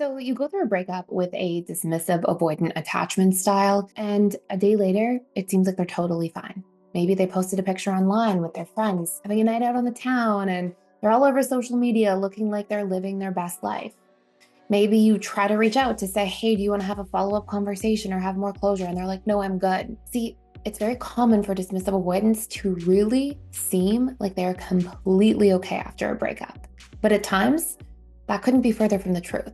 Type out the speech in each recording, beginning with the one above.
So you go through a breakup with a dismissive avoidant attachment style, and a day later, it seems like they're totally fine. Maybe they posted a picture online with their friends, having a night out on the town, and they're all over social media looking like they're living their best life. Maybe you try to reach out to say, hey, do you want to have a follow-up conversation or have more closure? And they're like, no, I'm good. See, it's very common for dismissive avoidance to really seem like they're completely okay after a breakup. But at times, that couldn't be further from the truth.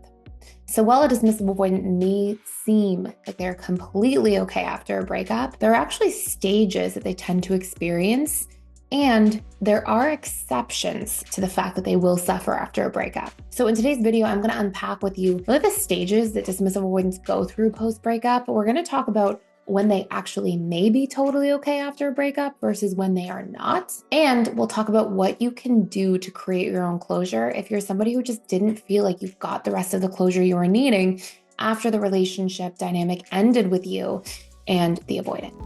So while a dismissive avoidant may seem like they're completely okay after a breakup, there are actually stages that they tend to experience, and there are exceptions to the fact that they will suffer after a breakup. So in today's video, I'm going to unpack with you what are the stages that dismissive avoidants go through post-breakup. We're going to talk about when they actually may be totally okay after a breakup versus when they are not. And we'll talk about what you can do to create your own closure if you're somebody who just didn't feel like you got the rest of the closure you were needing after the relationship dynamic ended with you and the avoidant.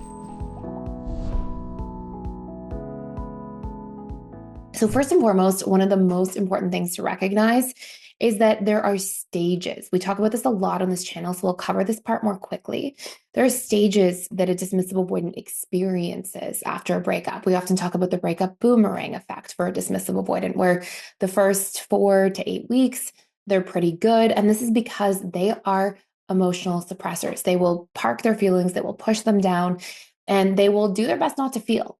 So first and foremost, one of the most important things to recognize is that there are stages. We talk about this a lot on this channel, so we'll cover this part more quickly. There are stages that a dismissive avoidant experiences after a breakup. We often talk about the breakup boomerang effect for a dismissive avoidant, where the first 4 to 8 weeks, they're pretty good. And this is because they are emotional suppressors. They will park their feelings, they will push them down, and they will do their best not to feel.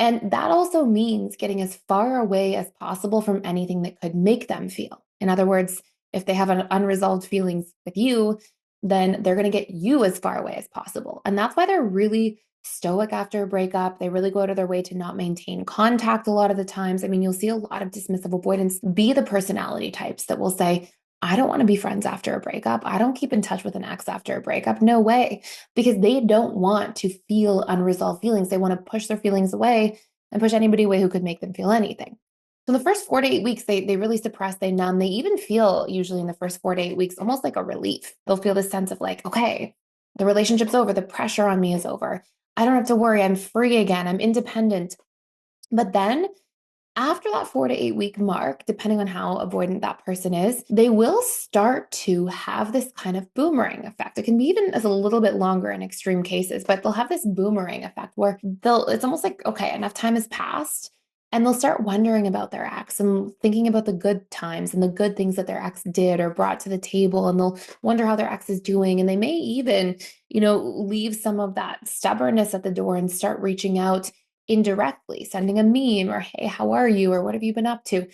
And that also means getting as far away as possible from anything that could make them feel. In other words, if they have an unresolved feelings with you, then they're going to get you as far away as possible. And that's why they're really stoic after a breakup. They really go out of their way to not maintain contact a lot of the times. I mean, you'll see a lot of dismissive avoidance be the personality types that will say, I don't want to be friends after a breakup. I don't keep in touch with an ex after a breakup. No way. Because they don't want to feel unresolved feelings. They want to push their feelings away and push anybody away who could make them feel anything. So the first 4 to 8 weeks, they really suppress, they numb. They even feel, usually in the first 4 to 8 weeks, almost like a relief. They'll feel this sense of like, okay, the relationship's over. The pressure on me is over. I don't have to worry. I'm free again. I'm independent. But then after that 4 to 8 week mark, depending on how avoidant that person is, they will start to have this kind of boomerang effect. It can be even as a little bit longer in extreme cases, but they'll have this boomerang effect where it's almost like, okay, enough time has passed. And they'll start wondering about their ex and thinking about the good times and the good things that their ex did or brought to the table. And they'll wonder how their ex is doing. And they may even, leave some of that stubbornness at the door and start reaching out indirectly, sending a meme or, hey, how are you? Or what have you been up to?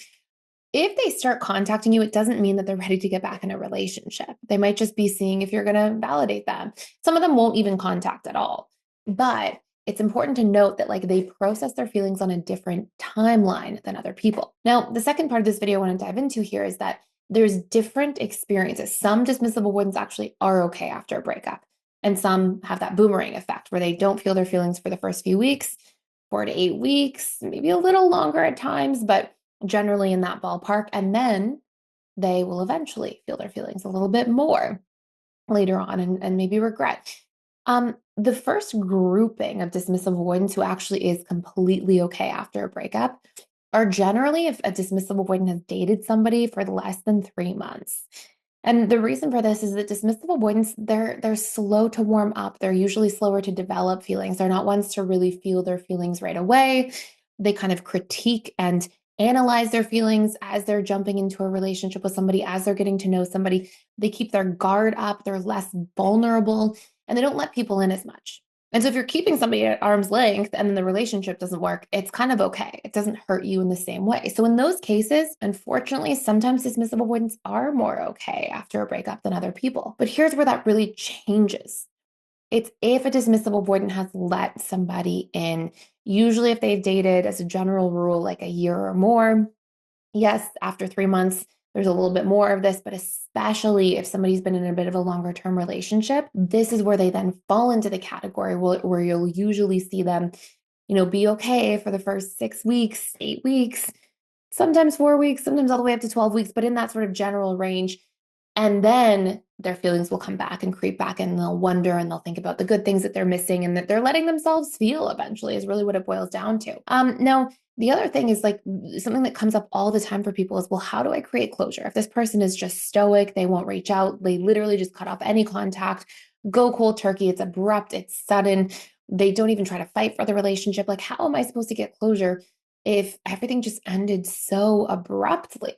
If they start contacting you, it doesn't mean that they're ready to get back in a relationship. They might just be seeing if you're going to validate them. Some of them won't even contact at all. But it's important to note that they process their feelings on a different timeline than other people. Now, the second part of this video I want to dive into here is that there's different experiences. Some dismissive avoidants actually are okay after a breakup, and some have that boomerang effect where they don't feel their feelings for the first few weeks, 4 to 8 weeks, maybe a little longer at times, but generally in that ballpark. And then they will eventually feel their feelings a little bit more later on and maybe regret. The first grouping of dismissive avoidants who actually is completely okay after a breakup are generally if a dismissive avoidant has dated somebody for less than 3 months. And the reason for this is that dismissive avoidants, they're slow to warm up. They're usually slower to develop feelings. They're not ones to really feel their feelings right away. They kind of critique and analyze their feelings as they're jumping into a relationship with somebody, as they're getting to know somebody. They keep their guard up. They're less vulnerable, and they don't let people in as much. And so if you're keeping somebody at arm's length and then the relationship doesn't work, it's kind of okay. It doesn't hurt you in the same way. So in those cases, unfortunately, sometimes dismissive avoidants are more okay after a breakup than other people. But here's where that really changes. It's if a dismissive avoidant has let somebody in, usually if they've dated as a general rule, like a year or more. Yes, after 3 months, there's a little bit more of this, but especially if somebody's been in a bit of a longer term relationship, this is where they then fall into the category where you'll usually see them, be okay for the first 6 weeks, 8 weeks, sometimes 4 weeks, sometimes all the way up to 12 weeks, but in that sort of general range. And then their feelings will come back and creep back, and they'll wonder and they'll think about the good things that they're missing and that they're letting themselves feel eventually is really what it boils down to. Now, the other thing is like something that comes up all the time for people is, well, how do I create closure? If this person is just stoic, they won't reach out, they literally just cut off any contact, go cold turkey, it's abrupt, it's sudden, they don't even try to fight for the relationship. Like, how am I supposed to get closure if everything just ended so abruptly?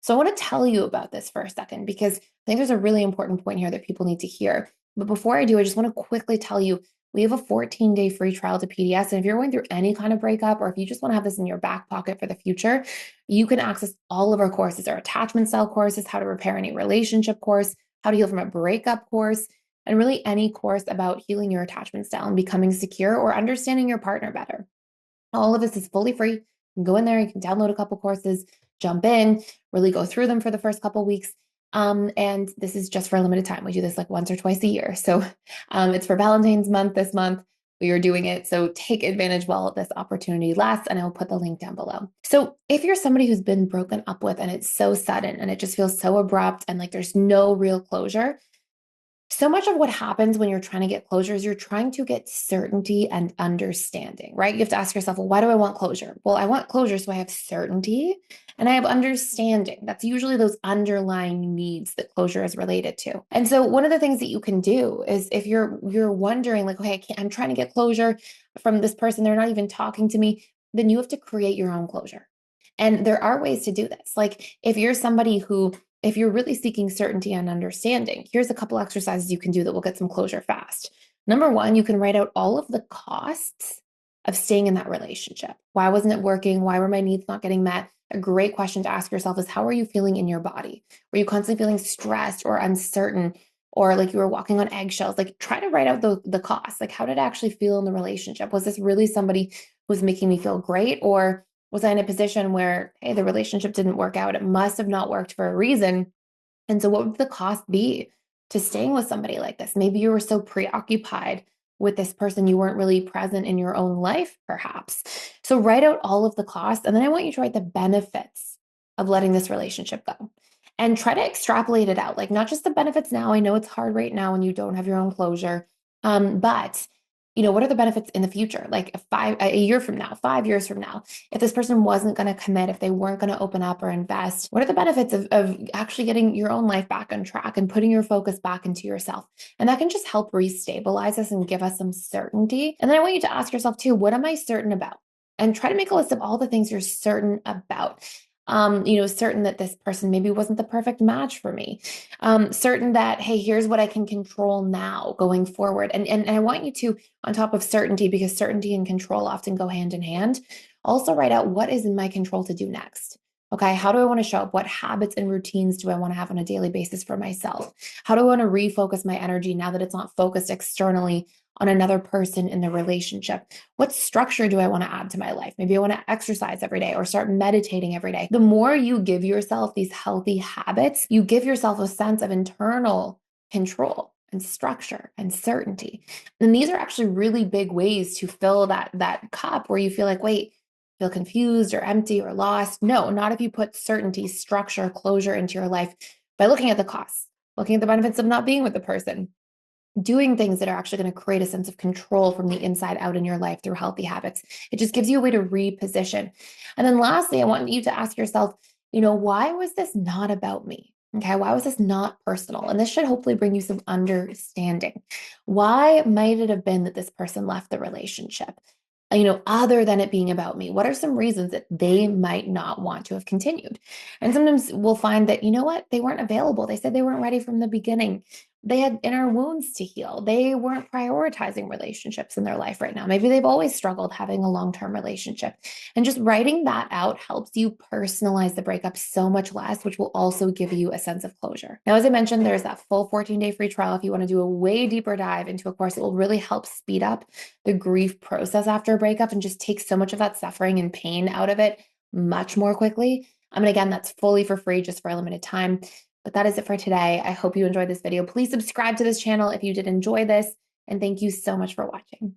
So I want to tell you about this for a second, because I think there's a really important point here that people need to hear. But before I do, I just want to quickly tell you, we have a 14-day free trial to PDS. And if you're going through any kind of breakup, or if you just want to have this in your back pocket for the future, you can access all of our courses, our attachment style courses, how to repair any relationship course, how to heal from a breakup course, and really any course about healing your attachment style and becoming secure or understanding your partner better. All of this is fully free. You can go in there, you can download a couple courses, jump in, really go through them for the first couple weeks. And this is just for a limited time. We do this like once or twice a year. So it's for Valentine's month this month. We are doing it. So take advantage while this opportunity lasts, and I'll put the link down below. So if you're somebody who's been broken up with and it's so sudden and it just feels so abrupt and like there's no real closure, so much of what happens when you're trying to get closure is you're trying to get certainty and understanding, right? You have to ask yourself, well, why do I want closure? Well, I want closure so I have certainty and I have understanding. That's usually those underlying needs that closure is related to. And so one of the things that you can do is, if you're wondering like, okay, I'm trying to get closure from this person, they're not even talking to me, then you have to create your own closure. And there are ways to do this. Like if you're somebody who, if you're really seeking certainty and understanding, here's a couple exercises you can do that will get some closure fast. Number one, you can write out all of the costs of staying in that relationship. Why wasn't it working? Why were my needs not getting met? A great question to ask yourself is, how are you feeling in your body? Were you constantly feeling stressed or uncertain, or like you were walking on eggshells? Like, try to write out the costs. Like, how did I actually feel in the relationship? Was this really somebody who was making me feel great? Or was I in a position where, hey, the relationship didn't work out? It must have not worked for a reason. And so what would the cost be to staying with somebody like this? Maybe you were so preoccupied with this person, you weren't really present in your own life, perhaps. So write out all of the costs. And then I want you to write the benefits of letting this relationship go. And try to extrapolate it out. Like, not just the benefits now. I know it's hard right now when you don't have your own closure. But what are the benefits in the future? Like a year from now, 5 years from now, if this person wasn't going to commit, if they weren't going to open up or invest, what are the benefits of actually getting your own life back on track and putting your focus back into yourself? And that can just help restabilize us and give us some certainty. And then I want you to ask yourself too, what am I certain about? And try to make a list of all the things you're certain about. Certain that this person maybe wasn't the perfect match for me. Certain that, hey, here's what I can control now going forward. And I want you to, on top of certainty, because certainty and control often go hand in hand, also write out what is in my control to do next. Okay, how do I want to show up? What habits and routines do I want to have on a daily basis for myself? How do I want to refocus my energy now that it's not focused externally on another person in the relationship? What structure do I want to add to my life? Maybe I want to exercise every day or start meditating every day. The more you give yourself these healthy habits, you give yourself a sense of internal control and structure and certainty. And these are actually really big ways to fill that cup where you feel like, wait, feel confused or empty or lost. No, not if you put certainty, structure, closure into your life by looking at the costs, looking at the benefits of not being with the person, doing things that are actually going to create a sense of control from the inside out in your life through healthy habits. It just gives you a way to reposition. And then lastly, I want you to ask yourself, why was this not about me? Okay, why was this not personal? And this should hopefully bring you some understanding. Why might it have been that this person left the relationship? Other than it being about me, what are some reasons that they might not want to have continued? And sometimes we'll find that, they weren't available. They said they weren't ready from the beginning. They had inner wounds to heal. They weren't prioritizing relationships in their life right now. Maybe they've always struggled having a long-term relationship. And just writing that out helps you personalize the breakup so much less, which will also give you a sense of closure. Now, as I mentioned, there's that full 14-day free trial if you want to do a way deeper dive into a course that will really help speed up the grief process after a breakup and just take so much of that suffering and pain out of it much more quickly. And again, that's fully for free just for a limited time. But that is it for today. I hope you enjoyed this video. Please subscribe to this channel if you did enjoy this. And thank you so much for watching.